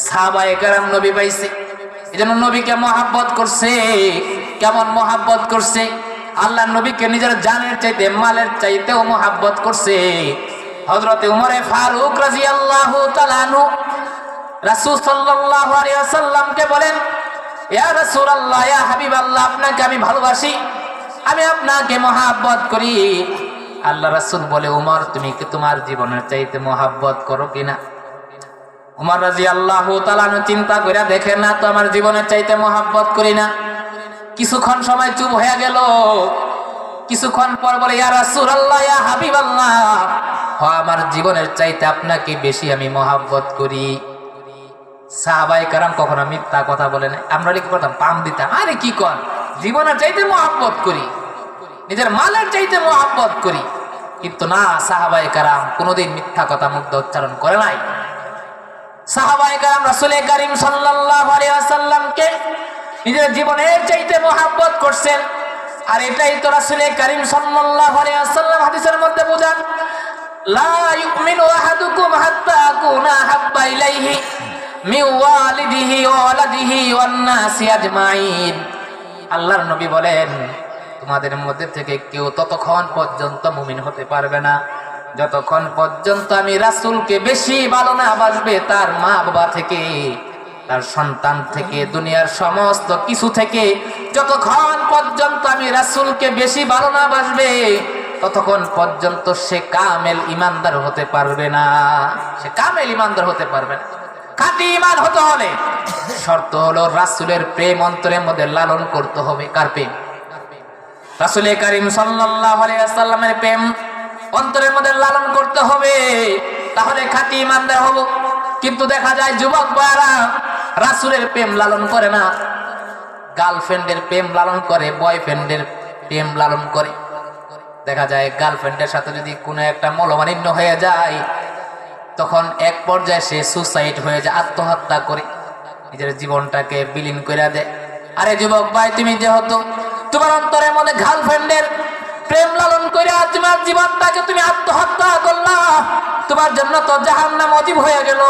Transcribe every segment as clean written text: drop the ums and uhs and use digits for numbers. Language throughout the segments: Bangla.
সাহাবায়ে কেরাম নবী পাইছে, এজন্য নবীকে মহব্বত করছে। কেমন মহব্বত করছে? আল্লাহ নবীকে নিজের জানের চাইতে মালের চাইতেও মহব্বত করছে। হযরতে উমরে ফারুক রাদিয়াল্লাহু তাআলা আনহু রাসূল সাল্লাল্লাহু আলাইহি ওয়াসাল্লামকে বলেন, ইয়া রাসূলুল্লাহ, ইয়া হাবিবাল্লাহ, আপনাকে আমি ভালোবাসি, আমি আপনাকে মহব্বত করি। আল্লাহ রাসূল বলে, উমর, তুমি কি তোমার জীবনের চাইতে মহব্বত করো কিনা? উমর রাদিয়াল্লাহু তাআলা চিন্তা করে দেখেন, না তো আমার জীবনের চাইতে মহব্বত করি না। কিছুক্ষণ সময় চুপ হয়ে গেল। কিছুক্ষণ পর বলে, ইয়া রাসূলুল্লাহ, ইয়া হাবিবাল্লাহ, আমার জীবনের চাইতে আপনাকে বেশি আমি মহব্বত করি। সাহাবায়ে কেরাম কখনো মিথ্যা কথা বলে না। আমরা কি করতাম? পাম দিতাম, আরে কি কর, জীবনের চাইতে মহব্বত করি, নিজের মালের চাইতে মহব্বত করি। কিন্তু না, সাহাবায়ে কেরাম কোনোদিন মিথ্যা কথা মুগ্ধ উচ্চারণ করে নাই। সাহাবায়ে কেরাম রাসূল করিম সাল্লাল্লাহু আলাইহি ওয়াসাল্লামকে নিজের জীবনের চাইতে মহব্বত করছেন। আর এটাই তো রাসূল করিম সাল্লাল্লাহু আলাইহি ওয়াসাল্লাম হাদিসের মধ্যে বোঝান, লা ইউমিনু আহাদুকুম হাত্তা আকুনা হাব্বা ইলাইহি মিন ওয়ালিদিহি ওয়া ওয়ালাদিহি ওয়ান নাসি আজমাইন। আল্লাহর নবী বলেন, তোমাদের মধ্যে থেকে কেউ ততক্ষণ পর্যন্ত মুমিন হতে পারবে না যতক্ষণ পর্যন্ত আমি রাসূলকে বেশি ভালো না বাসবে তার মা বাবা থেকে, তার সন্তান থেকে, দুনিয়ার সমস্ত কিছু থেকে। যতক্ষণ পর্যন্ত আমি রাসূলকে বেশি ভালো না বাসবে ততক্ষণ পর্যন্ত সে কামেল ইমানদার হতে পারবে না। সে কামেল ইমানদার হতে পারবে না। খাঁটি ঈমান হতে হলে শর্ত হলো রাসূলের প্রেম অন্তরের মধ্যে লালন করতে হবে। কার প্রেম? রাসূল করিম সাল্লাল্লাহু আলাইহি ওয়াসাল্লামের প্রেম অন্তরের মধ্যে লালন করতে হবে, তাহলে খাঁটি ঈমানদার হব। কিন্তু দেখা যায় যুবক ভাইরা রাসূলের প্রেম লালন করে না, গার্লফ্রেন্ডের প্রেম লালন করে, বয়ফ্রেন্ডের প্রেম লালন করে। দেখা যায় গার্লফ্রেন্ডের সাথে যদি কোনো একটা মনোমালিন্য হয়ে যায়, তখন এক পর্যায়ে সে সুসাইড হয়ে যায়, আত্মহত্যা করে নিজের জীবনটাকে বিলীন করে দেয়। আরে যুবক ভাই, তুমি যেহেতু তোমার অন্তরের মধ্যে গার্লফ্রেন্ডের প্রেম লালন করে তোমার জীবনটাকে তুমি আত্মহত্যা করলা, তোমার জন্য তো জাহান্নাম ওয়াজিব হয়ে গেল।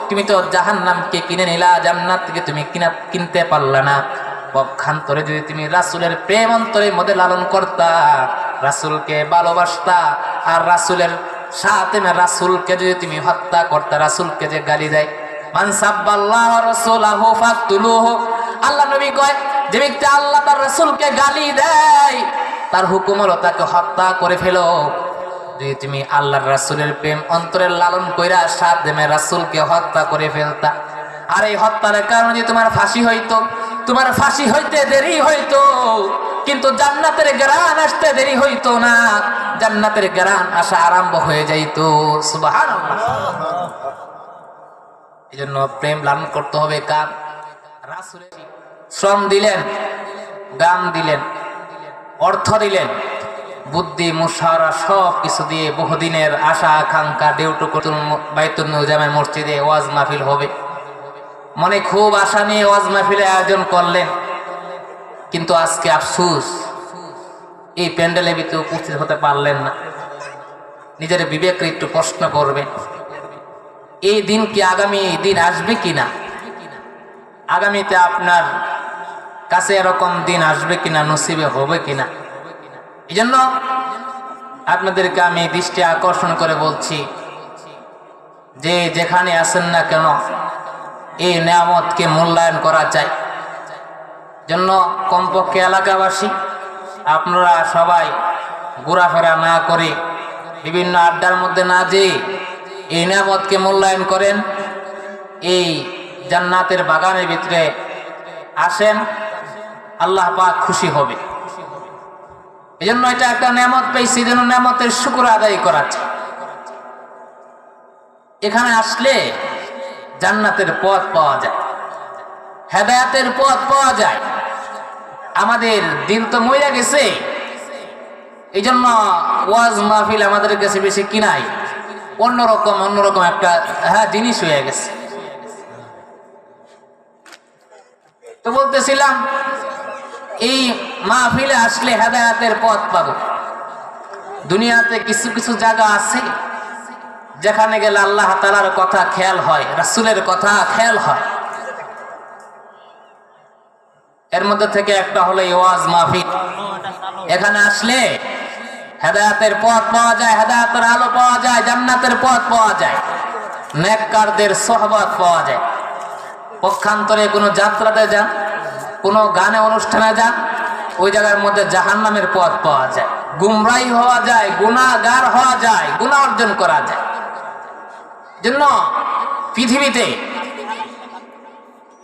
তুমি তো জাহান্নামকে কিনে নিলা, জান্নাত থেকে তুমি কিনতে পারলা না। পক্ষান্তরে যদি তুমি রাসূলের প্রেম অন্তরের মধ্যে লালন করতা, রাসূলকে ভালোবাসতা, আর রাসূলের সাথে রাসূলকে যদি তুমি হত্যা করতা, রাসূলকে যে গালি দেয়, মান সাব্বাল্লাহু ওয়া রাসূলাহু ফাকতুলুহু, আল্লাহ নবী কয়, যে ব্যক্তি আল্লাহ তার রাসূলকে গালি দেয় তার হুকুম হলো তাকে হত্যা করে ফেলো। যদি তুমি আল্লাহর রাসূলের প্রেম অন্তরের লালন কইরা সাথে রাসূলকে হত্যা করে ফেলতা, আর এই হত্যার কারণে যদি তোমার ফাঁসি হইতো, তোমার ফাঁসি হইতে দেরি হইতো, কিন্তু জান্নাতের ঘ্রাণ আসতে দেরি হইতো না, জান্নাতের ঘ্রাণ আসা আরম্ভ হয়ে যাইতো। সুবহানাল্লাহ। এজন্য প্রেম লালন করতে হবে। কার? রাসূলের। শ্রম দিলেন, গান দিলেন, অর্থ দিলেন, বুদ্ধি মুশারা সব কিছু দিয়ে বহুদিনের আশা আকাঙ্ক্ষা দেউটুকুতুল বাইতুল মুজামের মসজিদে ওয়াজ মাহফিল হবে, মনে খুব আশা নিয়ে ওয়াজ মাহফিলের আয়োজন করলেন। কিন্তু আজকে আফসোস, এই প্যান্ডেলের ভিতরে উপস্থিত হতে পারলেন না। নিজের বিবেককে একটু প্রশ্ন করবেন, এই দিন কি আগামী দিন আসবে কিনা? আগামীতে আপনার কাছে এরকম দিন আসবে কিনা, নসিবে হবে কিনা? এই জন্য আপনাদেরকে আমি দৃষ্টি আকর্ষণ করে বলছি, যে যেখানে আছেন না কেন এই নিয়ামতকে মূল্যায়ন করা চাই। জন্য কমপক্ষে এলাকাবাসী আপনারা সবাই ঘোরাফেরা না করে, বিভিন্ন আড্ডার মধ্যে না যেয়ে এই নিয়ামতকে মূল্যায়ন করেন। এই জান্নাতের বাগানের ভিতরে আসেন, আল্লাহ পাক খুশি হবে। এই জন্য এটা একটা নিয়ামত পেয়েছি, যেন নিয়ামতের শুকর আদায় করা চাই। এখানে আসলে জান্নাতের পথ পাওয়া যায়, হেদায়েতের পথ পাওয়া যায়। আমাদের দিল তো মইরা গেছে, এই জন্য ওয়াজ মাহফিল আমাদের কাছে বেশি কিনাই অন্যরকম একটা জিনিস হয়ে গেছে। তো বলতেছিলাম, এই মাহফিলে আসলে হেদায়েতের পথ পাবো। দুনিয়াতে কিছু কিছু জায়গা আছে যেখানে গেলে আল্লাহ তাআলার কথা খেয়াল হয়, রাসূলের কথা খেয়াল হয়। এর মধ্যে থেকে একটা হলো ওয়াজ মাহফিল। এখানে আসলে হেদায়েতের পথ পাওয়া যায়, হেদায়েতের আলো পাওয়া যায়, জান্নাতের পথ পাওয়া যায়, নেককারদের সোহবত পাওয়া যায়। পক্ষান্তরে কোনো যাত্রাতে যান, কোনো গানে অনুষ্ঠানে যান, ওই জায়গার মধ্যে জাহান্নামের পথ পাওয়া যায়, গুমরাহি হওয়া যায়, গুনাহগার হওয়া যায়, গুনাহ অর্জন করা যায়। জন্য পৃথিবীতে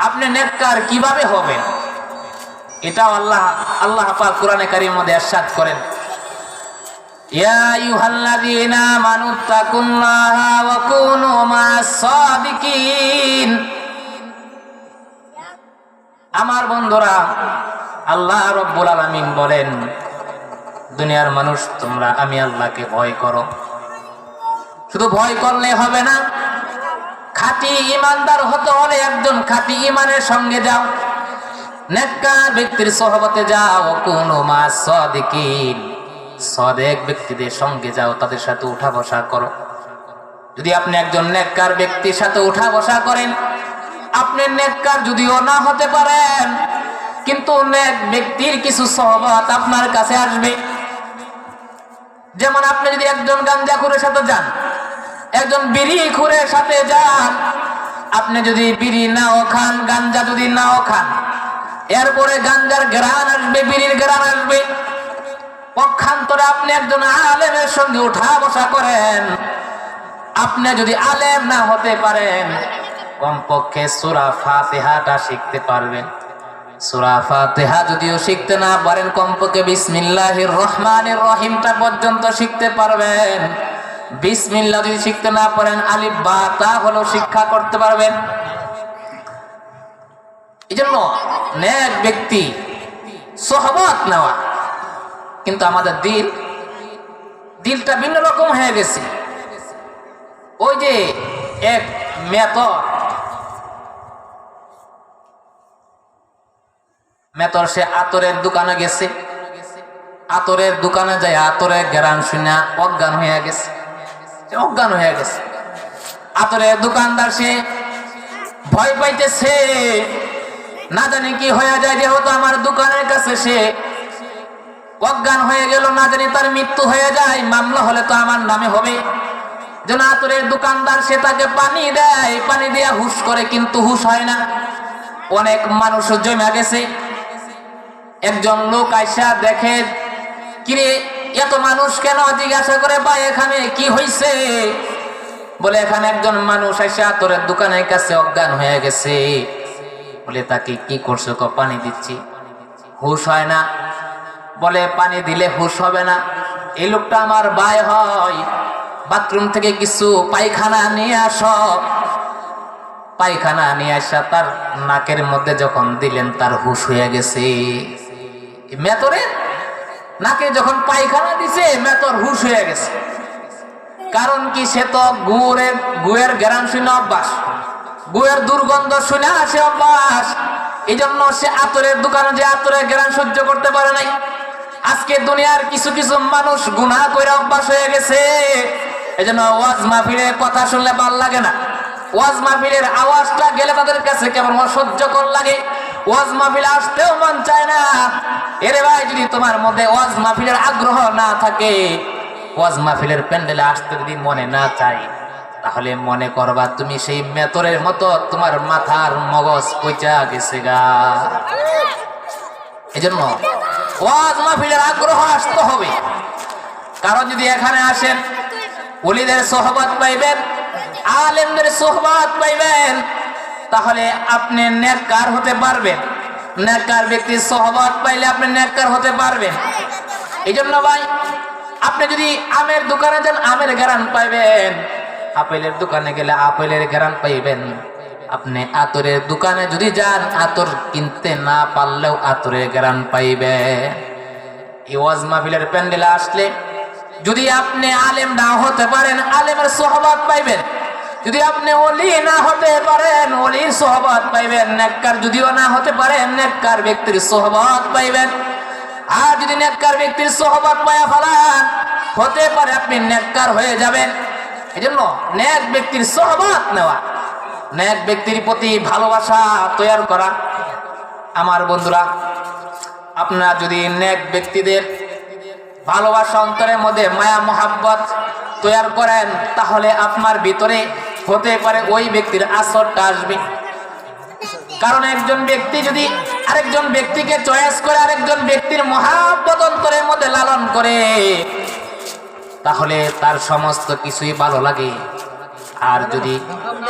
আপনি নেককার কিভাবে হবেন, এটাও আল্লাহ পাক কোরআনে কারীমের মধ্যে ইরশাদ করেন, ইয়া আইয়ুহাল্লাযীনা আমানুত্তাকুল্লাহা ওয়া কুনু মা'আস সাদিকিন। আমার বন্ধুরা, আল্লাহ রাব্বুল আলামিন বলেন, দুনিয়ার মানুষ তোমরা আমি আল্লাহকে ভয় করো। শুধু ভয় করলে হবে না, খাঁটি ঈমানদার হতে হলে একজন খাঁটি ঈমানের সঙ্গে যাও, নেককার ব্যক্তির সোহবতে যাও, কুনু মা'আস সাদিকিন, সাদেক ব্যক্তিদের সঙ্গে যাও, তাদের সাথে উঠা বসা করো। যদি আপনি একজন নেককার ব্যক্তির সাথে উঠা বসা করেন, আপনি নেককার যদিও না হতে পারেন, কিন্তু নেক ব্যক্তির কিছু সোহবত আপনার কাছে আসবে। যেমন আপনি যদি একজন গাঞ্জাখোরের সাথে যান, একজন বিড়িখোরের সাথে যান, আপনি যদি বিড়ি নাও খান, গাঞ্জা যদি নাও খান, এরপরে গাঞ্জার ঘ্রাণ আসবে, বিড়ির ঘ্রাণ আসবে। পক্ষান্তরে আপনি একজন আলেমের সঙ্গে উঠা বসা করেন, আপনি যদি আলেম না হতে পারেন, কমপক্ষে সূরা ফাতিহাটা শিখতে পারবেন। সূরা ফাতিহা যদিও শিখতে না পারেন, কমপক্ষে বিসমিল্লাহির রহমানির রহিমটা পর্যন্ত শিখতে পারবেন। বিসমিল্লাহ যদি শিখতে না পারেন, আলিফ বা তা হলো শিক্ষা করতে পারবেন। এজন্য নেক ব্যক্তি সোহবত নেওয়া। কিন্তু আমাদের দিলটা ভিন্ন রকম হয়ে গেছে। ওই যে এক মেতর সে আতরের দোকানে গেছে, আতরের দোকানে যায় আতরের ঘ্রাণ শুনে অজ্ঞান হয়ে গেছে, অজ্ঞান হয়ে গেছে। আতরের দোকানদার সে ভয় পাইতেছে, না জানি কি হয়ে যায়, যেহেতু আমার দোকানের কাছে সে অজ্ঞান হয়ে গেল, না জানি তার মৃত্যু হয়ে যায়, মামলা হলে তো আমার নামে হবে। যেন আতরের দোকানদার সে তাকে পানি দেয়, পানি দিয়ে হুশ করে, কিন্তু হুশ হয় না। অনেক মানুষ জমে গেছে। একজন লোক আইসা দেখে, কিরে এত মানুষ কেন, জিজ্ঞাসা করে, ভাই এখানে কি হয়েছে? বলে এখানে একজন মানুষ আইসা আতরের দোকানের কাছে অজ্ঞান হয়ে গেছে। বলে তাকে কি করছো? পানি দিচ্ছি, হুশ হয় না। বলে পানি দিলে হুশ হবে না, এই লোকটা আমার ভাই হয়, বাথরুম থেকে কিছু পায়খানা নিয়ে আসো। পায়খানা নিয়ে আসা তার নাকের মধ্যে যখন দিলেন, তার হুশ হয়ে গেছে। মেতরের নাকে যখন পায়খানা দিছে, মেতর হুশ হয়ে গেছে। কারণ কি, সে তো গুয়ের ঘ্রাণ শুনে অভ্যাস, গুয়ের দুর্গন্ধ শুনে আসে অভ্যাস। এই জন্য সে আতরের দোকানে যে আতরের ঘ্রাণ সহ্য করতে পারে নাই। আজকে দুনিয়ার কিছু কিছু মানুষ গুনাহ করে অভ্যাস হয়ে গেছে। এই জন্য ওয়াজ মাহফিলের কথা শুনলে ভাল লাগে না, ওয়াজ মাহফিলের আওয়াজটা গেলে তাদের কাছে কেমন অসহ্যকর লাগে, ওয়াজ মাহফিলে আসতেও মন চায় না। এরে ভাই, যদি তোমার মধ্যে ওয়াজ মাহফিলের আগ্রহ না থাকে, ওয়াজ মাহফিলের প্যান্ডেলে আসতে যদি মনে না চাই, তাহলে মনে করবা তুমি সেই মেতরের মতো, তোমার মাথার মগজ পচা গেছে গা। এজন্য ওয়াজ মাহফিলের আগ্রহ আসতে হবে। কারণ যদি এখানে আসেন, ওলিদের সোহবত পাইবেন, আলেমদের সোহবত পাইবেন, তাহলে আপনি নেককার হতে পারবেন। নেককার ব্যক্তির সোহবত পাইলে আপনি নেককার হতে পারবেন। এই জন্য ভাই, আপনি যদি আমের দোকানে যান, আমের ঘ্রাণ পাইবেন। আপেলের দোকানে গেলে আপেলের ঘ্রাণ পাইবেন। আপনি আতরের দোকানে যদি যান, আতর কিনতে না পারলেও আতরের ঘ্রাণ পাইবেন। এই ওয়াজ মাহফিলের প্যান্ডেলে আসলে যদি আপনি আলেম না হতে পারেন, আলেমের সোহবত পাইবেন। যদি আপনি ওলি না হতে পারেন, ওলির সোহবত পাইবেন। নেককার যদিও না হতে পারেন, নেককার ব্যক্তির সোহবত পাইবেন। আর যদি নেককার ব্যক্তির সোহবত পায়া ফেলান, হতে পারে আপনি নেককার হয়ে যাবেন। এই জন্য নেক ব্যক্তির সোহবত নেওয়া, নেক ব্যক্তির প্রতি ভালোবাসা তৈরি করা। আমার বন্ধুরা, আপনারা যদি নেক ব্যক্তিদের ভালোবাসা অন্তরের মধ্যে মায়া মোহাব্বত তৈরি করেন, তাহলে আপনার ভিতরে হতে পারে ওই ব্যক্তির আসরটা আসবে। কারণ একজন ব্যক্তি যদি আরেকজন ব্যক্তিকে চয়েস করে, আরেকজন ব্যক্তির মোহাব্বত অন্তরের মধ্যে লালন করে, তাহলে তার সমস্ত কিছুই ভালো লাগে। আর যদি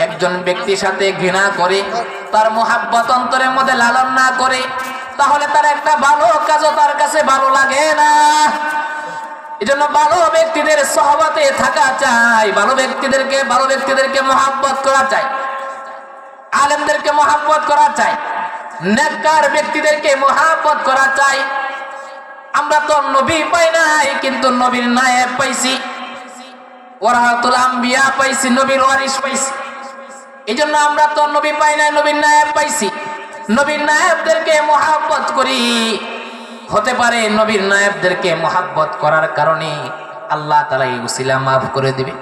একজন ব্যক্তির সাথে ঘৃণা করে, তার মোহাব্বত অন্তরের মধ্যে লালন না করে, তাহলে তার একটা ভালো কাজও তার কাছে ভালো লাগে না। এজন্য ভালো ব্যক্তিদের সহবতে থাকা চাই, ভালো ব্যক্তিদেরকে মোহাব্বত করা চাই, আলেমদেরকে মোহাব্বত করা চাই, নেককার ব্যক্তিদেরকে মোহাব্বত করা চাই। আমরা তো নবী পাই নাই, কিন্তু নবীর নায়েব পাইছি, ওয়ারাহাতুল আম্বিয়া পাইছি, নবীর ওয়ারিস পাইছি। এই জন্য আমরা তো নবী পাই নাই, নবীর নায়েব পাইছি। নবীর নায়েবদেরকে মোহাব্বত করি। হতে পারে নবীর নায়েবদেরকে মোহাব্বত করার কারণে আল্লাহ তাআলা এই উসিলা মাফ করে দিবে।